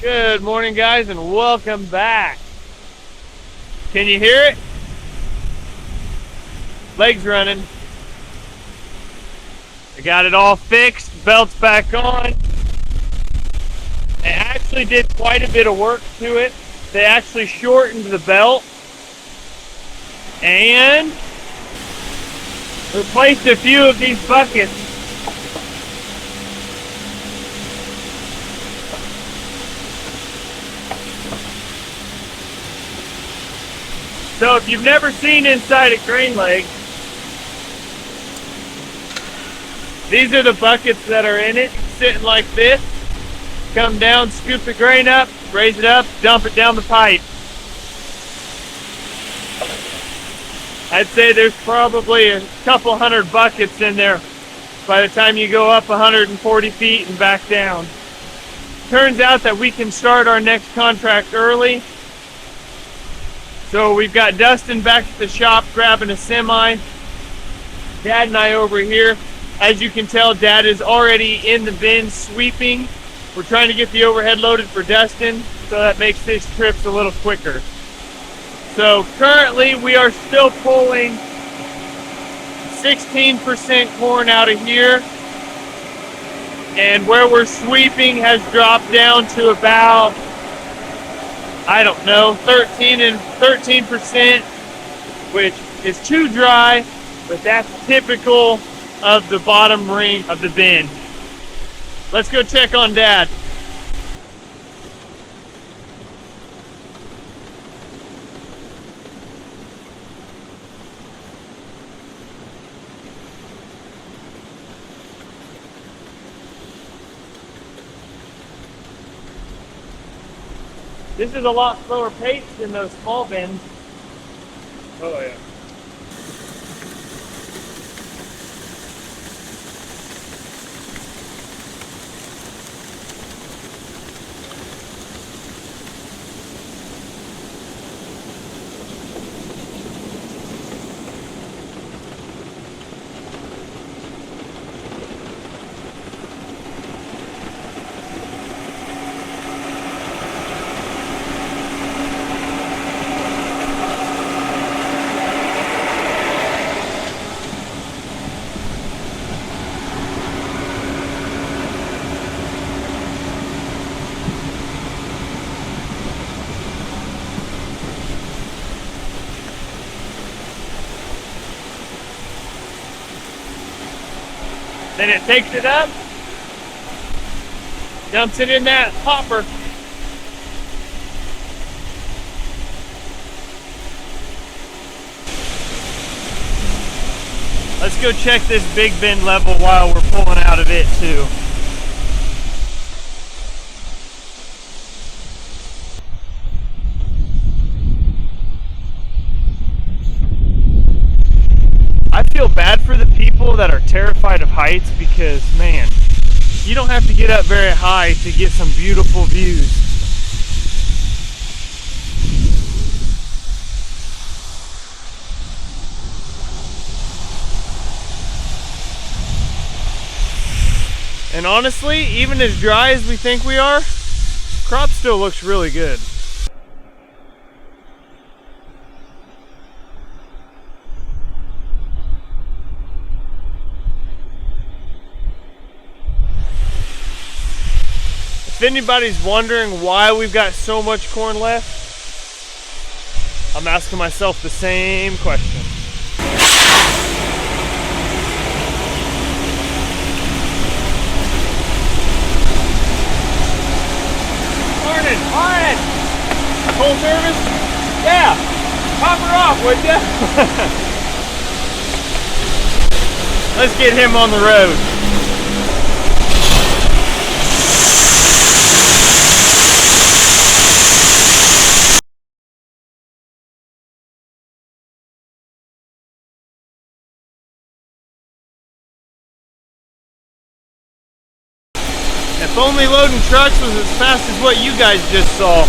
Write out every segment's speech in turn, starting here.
Good morning, guys, and welcome back. Can you hear it? Legs running. I got it all fixed, belts back on. They actually did quite a bit of work to it. They actually shortened the belt and replaced a few of these buckets. So if you've never seen inside a grain leg, these are the buckets that are in it, sitting like this. Come down, scoop the grain up, raise it up, dump it down the pipe. I'd say there's probably a couple hundred buckets in there by the time you go up 140 feet and back down. Turns out that we can start our next contract early. So we've got Dustin back at the shop grabbing a semi. Dad and I over here. As you can tell, Dad is already in the bin sweeping. We're trying to get the overhead loaded for Dustin, so that makes his trips a little quicker. So currently we are still pulling 16% corn out of here. And where we're sweeping has dropped down to about, I don't know, 13%, which is too dry, but that's typical of the bottom ring of the bin. Let's go check on Dad. This is a lot slower pace than those small bins. Oh yeah. Then it takes it up, dumps it in that hopper. Let's go check this big bin level while we're pulling out of it too. I feel bad for the people that are terrified of heights because, man, you don't have to get up very high to get some beautiful views. And honestly, even as dry as we think we are, crop still looks really good. If anybody's wondering why we've got so much corn left, I'm asking myself the same question. Morning, morning. Full service? Yeah. Pop her off, would ya? Let's get him on the road. If only loading trucks was as fast as what you guys just saw.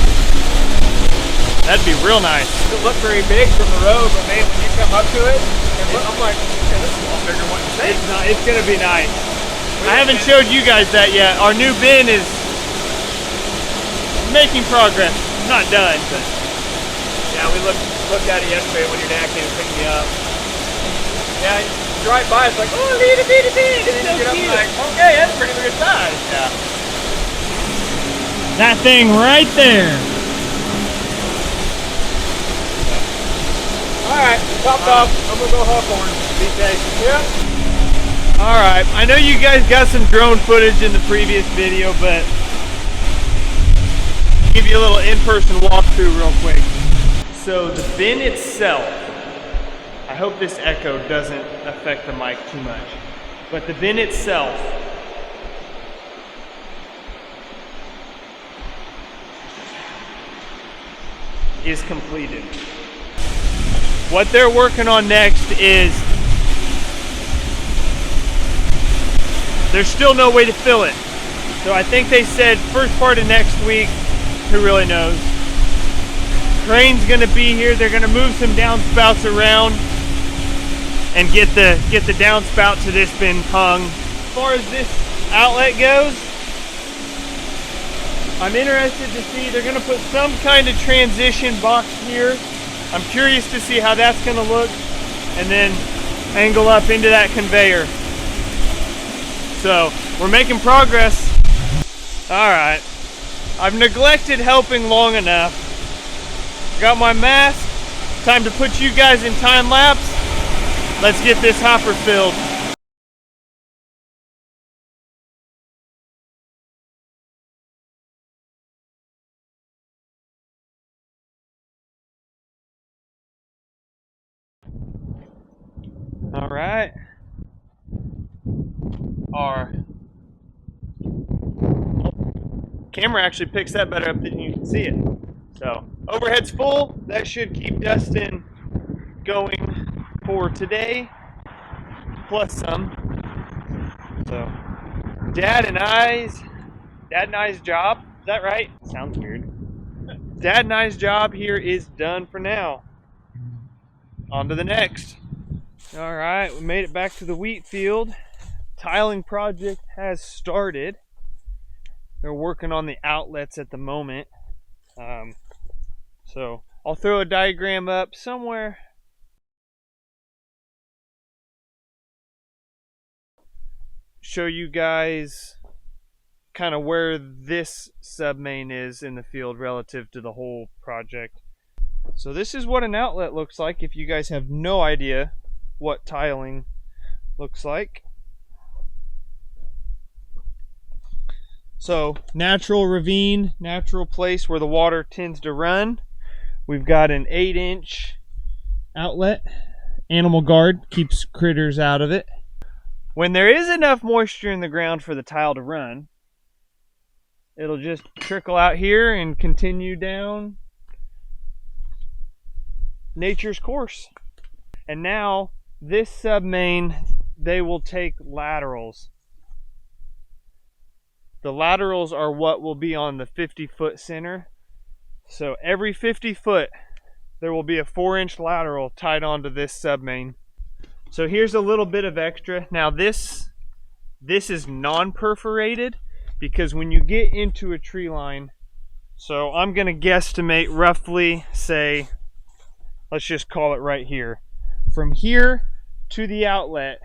That'd be real nice. It looked very big from the road, but man, when you come up to it, I'm like, okay, this is a lot bigger than what you think. It's gonna be nice. I haven't showed you guys that yet. Our new bin is making progress. Not done, but Yeah, we looked at it yesterday when your dad came to pick me up. Yeah, you drive by, it's like, oh, little bitty bit, and then you get up and like, okay, that's a pretty good size. Yeah. that thing right there. All right, topped off. I'm gonna go hawthorn. Be safe. Yeah. All right, I know you guys got some drone footage in the previous video, but I'll give you a little in-person walkthrough real quick. So the bin itself, I hope this echo doesn't affect the mic too much, but the bin itself is completed. What they're working on next is, there's still no way to fill it. So I think they said first part of next week, who really knows. Crane's gonna be here, they're gonna move some downspouts around and get the downspout to this bin hung. As far as this outlet goes, I'm interested to see, they're gonna put some kind of transition box here. I'm curious to see how that's gonna look, and then angle up into that conveyor. So we're making progress. All right, I've neglected helping long enough. Got my mask, time to put you guys in time lapse. Let's get this hopper filled. All right. Our camera actually picks that better up than you can see it. So overhead's full. That should keep Dustin going for today, plus some. So Dad and I's job, is that right? Sounds weird. Dad and I's job here is done for now. On to the next. All right, we made it back to the wheat field. Tiling project has started. They're working on the outlets at the moment. So I'll throw a diagram up somewhere. Show you guys kind of where this submain is in the field relative to the whole project. So this is what an outlet looks like if you guys have no idea what tiling looks like. So natural ravine, natural place where the water tends to run. We've got an 8-inch outlet. Animal guard keeps critters out of it. When there is enough moisture in the ground for the tile to run, it'll just trickle out here and continue down nature's course. And now this submain, they will take laterals. The laterals are what will be on the 50-foot center. So every 50 foot, there will be a 4-inch lateral tied onto this submain. So here's a little bit of extra. Now this is non-perforated, because when you get into a tree line, so I'm gonna guesstimate roughly, say, let's just call it right here. From here to the outlet,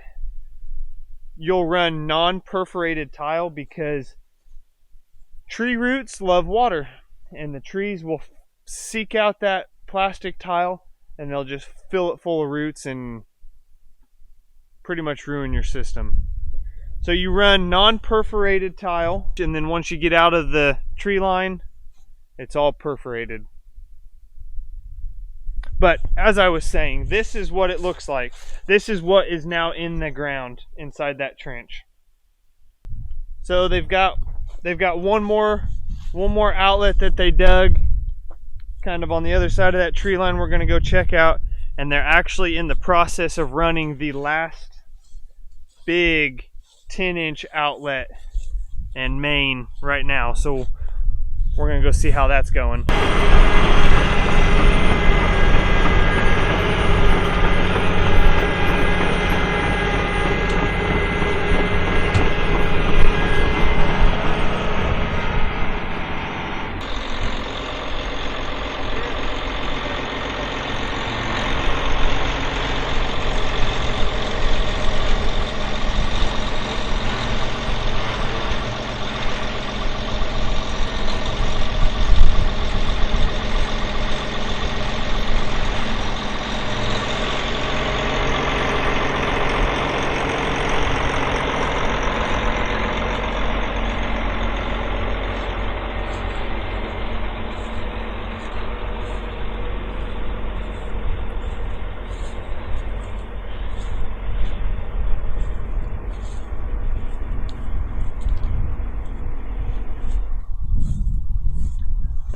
you'll run non-perforated tile, because tree roots love water, and the trees will seek out that plastic tile and they'll just fill it full of roots and pretty much ruin your system. So you run non-perforated tile, and then once you get out of the tree line, it's all perforated. But as I was saying, this is what it looks like. This is what is now in the ground inside that trench. So they've got one more outlet that they dug kind of on the other side of that tree line we're going to go check out, and they're actually in the process of running the last big 10-inch outlet and main right now. So we're going to go see how that's going.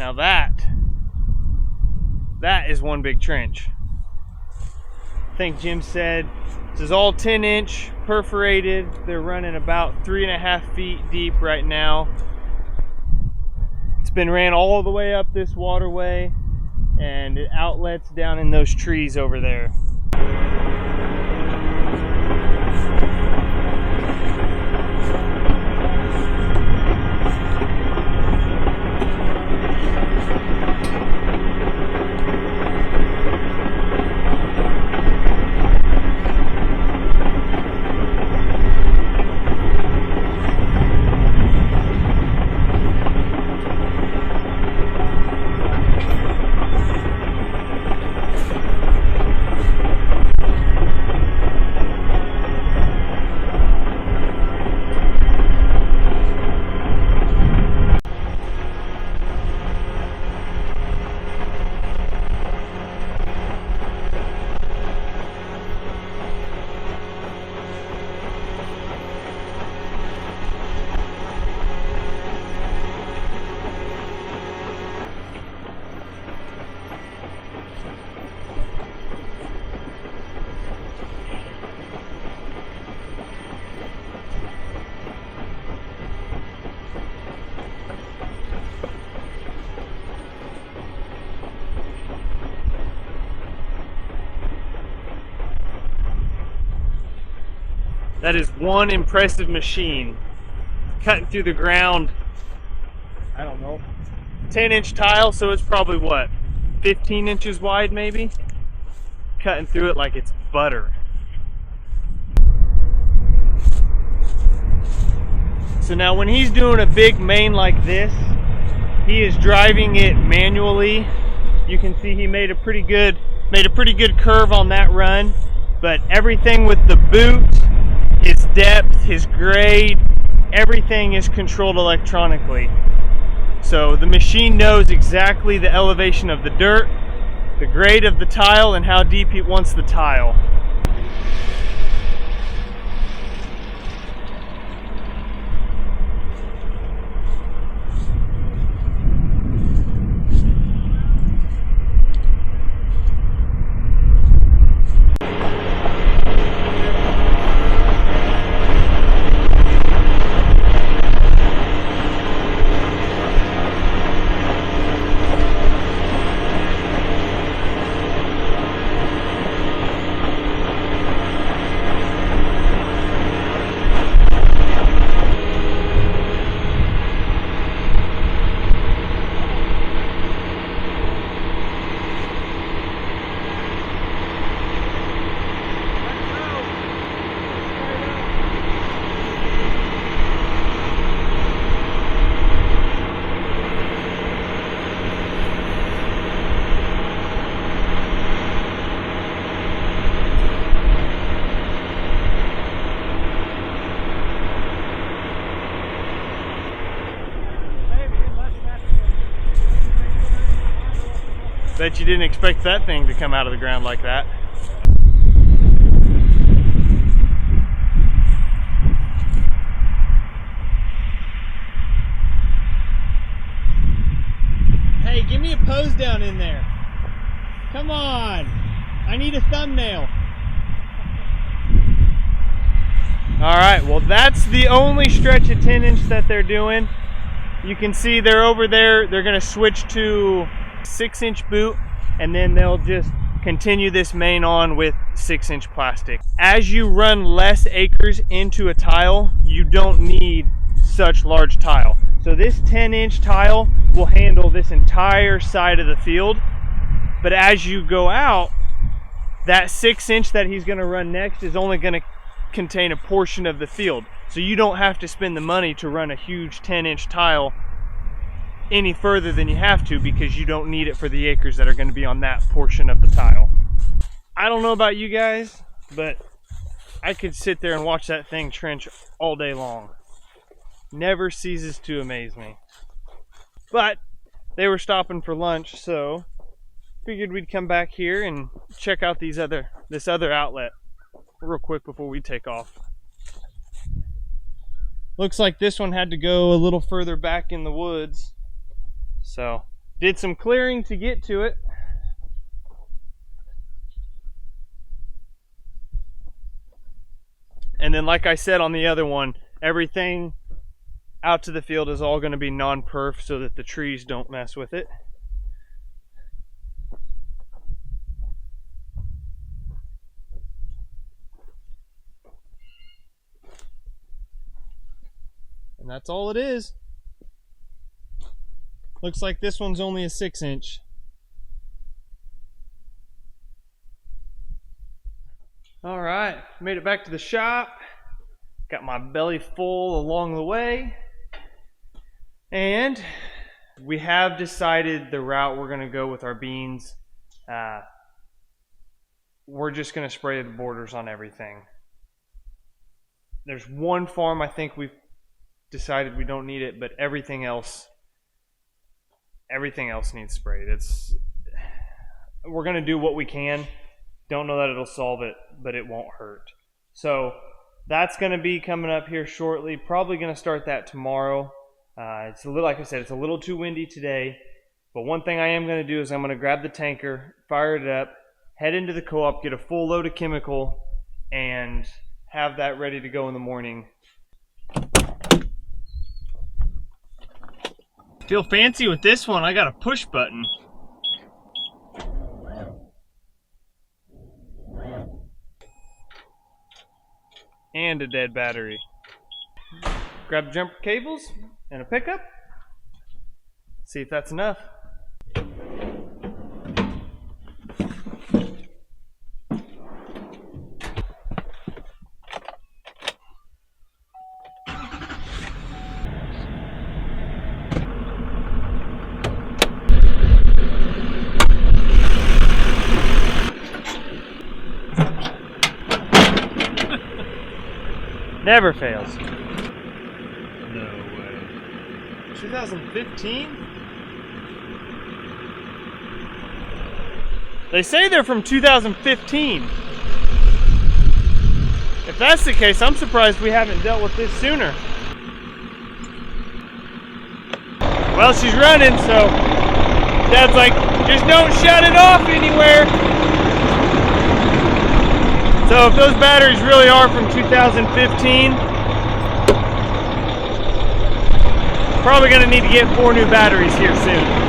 Now that is one big trench. I think Jim said this is all 10-inch perforated. They're running about 3.5 feet deep right now. It's been ran all the way up this waterway, and it outlets down in those trees over there. That is one impressive machine. Cutting through the ground, I don't know, 10-inch tile, so it's probably what, 15 inches wide maybe? Cutting through it like it's butter. So now when he's doing a big main like this, he is driving it manually. You can see he made a pretty good curve on that run, but everything with the boot, his depth, his grade, everything is controlled electronically. So the machine knows exactly the elevation of the dirt, the grade of the tile, and how deep it wants the tile. Bet you didn't expect that thing to come out of the ground like that. Hey, give me a pose down in there. Come on. I need a thumbnail. Alright, well that's the only stretch of 10-inch that they're doing. You can see they're over there. They're going to switch to 6-inch boot, and then they'll just continue this main on with 6-inch plastic. As you run less acres into a tile, you don't need such large tile. So this 10-inch tile will handle this entire side of the field, but as you go out, that 6-inch that he's going to run next is only going to contain a portion of the field. So you don't have to spend the money to run a huge 10-inch tile any further than you have to, because you don't need it for the acres that are going to be on that portion of the tile. I don't know about you guys, but I could sit there and watch that thing trench all day long. Never ceases to amaze me. But they were stopping for lunch, so figured we'd come back here and check out this other outlet real quick before we take off. Looks like this one had to go a little further back in the woods. So Did some clearing to get to it. And then, like I said on the other one, everything out to the field is all going to be non-perf so that the trees don't mess with it. And that's all it is. Looks like this one's only a 6-inch. All right, made it back to the shop. Got my belly full along the way. And we have decided the route we're going to go with our beans. We're just going to spray the borders on everything. There's one farm I think we've decided we don't need it, but everything else needs sprayed. We're going to do what we can. Don't know that it'll solve it, but it won't hurt. So that's going to be coming up here shortly. Probably going to start that tomorrow. It's a little, like I said, it's a little too windy today. But one thing I am going to do is I'm going to grab the tanker, fire it up, head into the co-op, get a full load of chemical, and have that ready to go in the morning. Feel fancy with this one. I got a push button. And a dead battery. Grab the jumper cables and a pickup. See if that's enough. Never fails. No way. 2015? They say they're from 2015. If that's the case, I'm surprised we haven't dealt with this sooner. Well, she's running, so Dad's like, just don't shut it off anywhere. So if those batteries really are from 2015, probably going to need to get 4 new batteries here soon.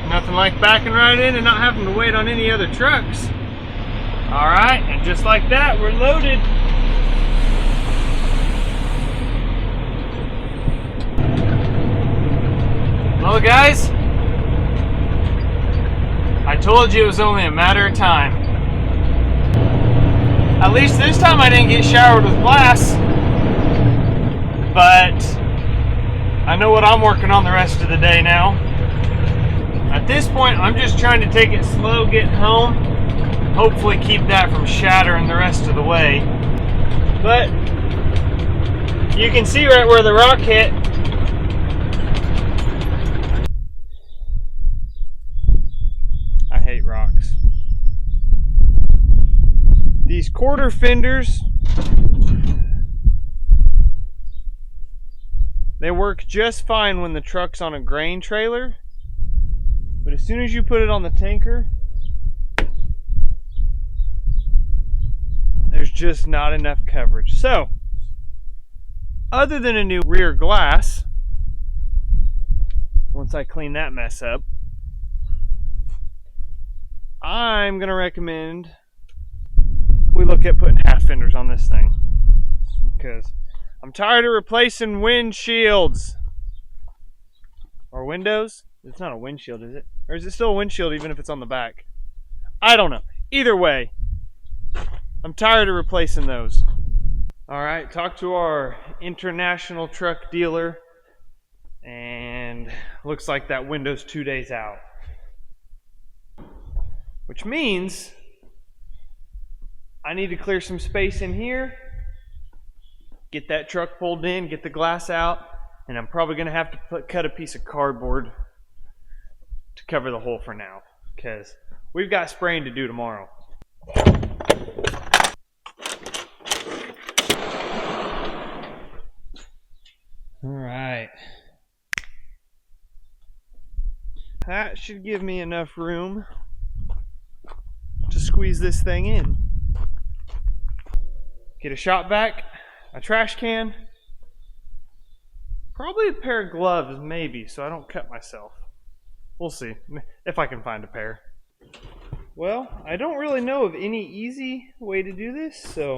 Nothing like backing right in and not having to wait on any other trucks. Alright, and just like that, we're loaded. Well guys, I told you it was only a matter of time. At least this time I didn't get showered with glass. But I know what I'm working on the rest of the day now. At this point, I'm just trying to take it slow getting home. Hopefully keep that from shattering the rest of the way. But you can see right where the rock hit. I hate rocks. These quarter fenders, they work just fine when the truck's on a grain trailer. But as soon as you put it on the tanker, there's just not enough coverage. So, other than a new rear glass, once I clean that mess up, I'm going to recommend we look at putting half fenders on this thing. Because I'm tired of replacing windshields. Or windows. It's not a windshield, is it? Or is it still a windshield even if it's on the back? I don't know. Either way, I'm tired of replacing those. Alright, talked to our international truck dealer, and looks like that window's 2 days out. Which means I need to clear some space in here, get that truck pulled in, get the glass out, and I'm probably going to have to cut a piece of cardboard to cover the hole for now, because we've got spraying to do tomorrow. All right. That should give me enough room to squeeze this thing in. Get a shop vac, a trash can, probably a pair of gloves maybe, so I don't cut myself. We'll see if I can find a pair. Well, I don't really know of any easy way to do this, so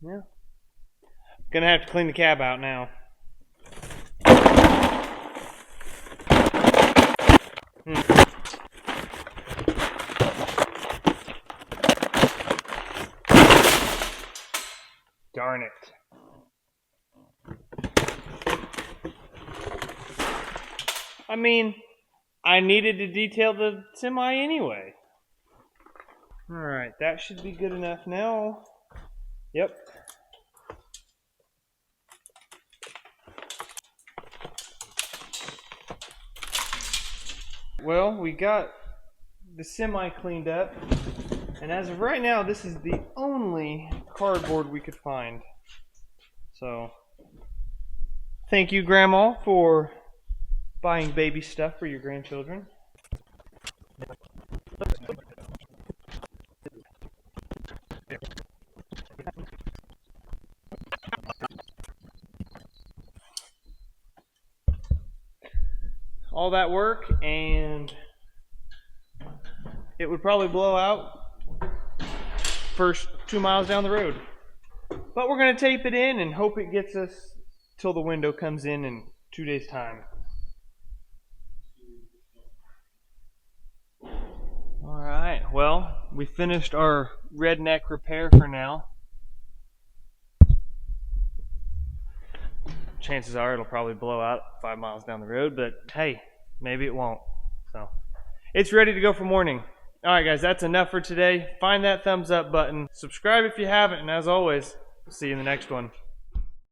yeah. Gonna have to clean the cab out now. Darn it. I mean, I needed to detail the semi anyway. Alright, that should be good enough now. Yep. Well, we got the semi cleaned up, and as of right now, this is the only cardboard we could find. So, thank you, Grandma, for buying baby stuff for your grandchildren. All that work, and it would probably blow out first 2 miles down the road. But we're going to tape it in and hope it gets us till the window comes in 2 days' time. Alright, well, we finished our redneck repair for now. Chances are it'll probably blow out 5 miles down the road, but hey, maybe it won't. So, it's ready to go for morning. Alright guys, that's enough for today. Find that thumbs up button. Subscribe if you haven't, and as always, see you in the next one.